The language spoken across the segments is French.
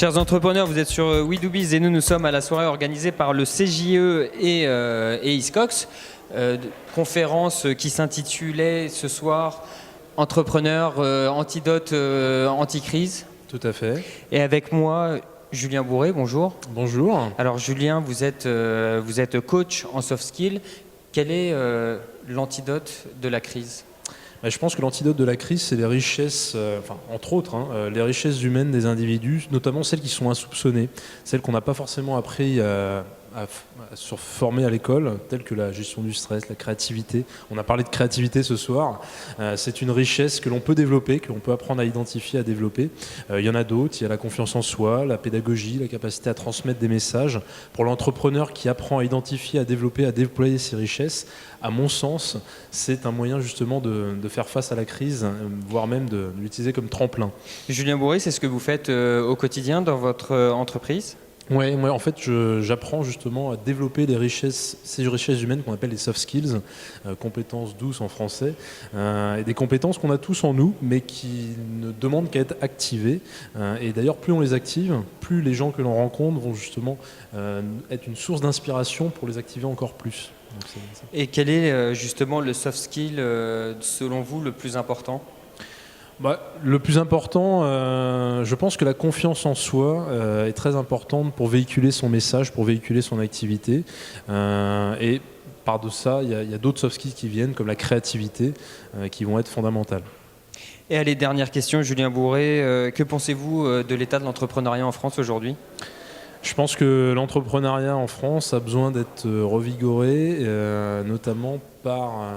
Chers entrepreneurs, vous êtes sur WeDoBiz et nous sommes à la soirée organisée par le CJE et Hiscox. Conférence qui s'intitulait ce soir « Entrepreneurs, antidote anti-crise ». Tout à fait. Et avec moi, Julien Bourré, bonjour. Bonjour. Alors Julien, vous êtes coach en soft skills. Quel est l'antidote de la crise ? Je pense que l'antidote de la crise, c'est les richesses, entre autres, les richesses humaines des individus, notamment celles qui sont insoupçonnées, celles qu'on n'a pas forcément appris à se former à l'école, telles que la gestion du stress, la créativité. On a parlé de créativité ce soir. C'est une richesse que l'on peut développer, que l'on peut apprendre à identifier, à développer. Il y en a d'autres. Il y a la confiance en soi, la pédagogie, la capacité à transmettre des messages. Pour l'entrepreneur qui apprend à identifier, à développer, à déployer ses richesses, à mon sens, c'est un moyen justement de faire face à la crise, voire même de l'utiliser comme tremplin. Julien Bourré, c'est ce que vous faites au quotidien dans votre entreprise ? Ouais, en fait, j'apprends justement à développer ces richesses humaines qu'on appelle les soft skills, compétences douces en français, et des compétences qu'on a tous en nous, mais qui ne demandent qu'à être activées. Et d'ailleurs, plus on les active, plus les gens que l'on rencontre vont justement être une source d'inspiration pour les activer encore plus. Donc, et quel est justement le soft skill, selon vous, le plus important ? Le plus important, je pense que la confiance en soi est très importante pour véhiculer son message, pour véhiculer son activité. Et par de ça, il y a d'autres soft skills qui viennent, comme la créativité, qui vont être fondamentales. Et allez, dernière question, Julien Bourré, que pensez-vous de l'état de l'entrepreneuriat en France aujourd'hui ? Je pense que l'entrepreneuriat en France a besoin d'être revigoré, notamment par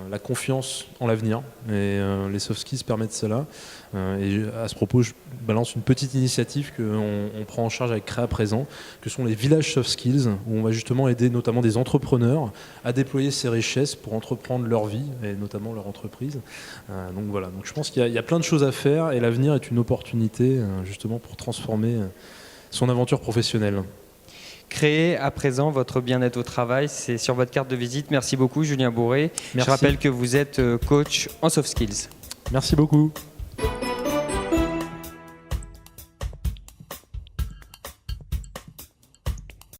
la confiance en l'avenir. Et les soft skills permettent cela. Et à ce propos, je balance une petite initiative qu'on prend en charge avec Créa Présent, que sont les villages soft skills, où on va justement aider notamment des entrepreneurs à déployer ces richesses pour entreprendre leur vie, et notamment leur entreprise. Donc voilà, donc je pense qu'il y a plein de choses à faire, et l'avenir est une opportunité justement pour transformer son aventure professionnelle. Créer à présent votre bien-être au travail, c'est sur votre carte de visite. Merci beaucoup Julien Bourré. Merci. Je rappelle que vous êtes coach en soft skills. Merci beaucoup.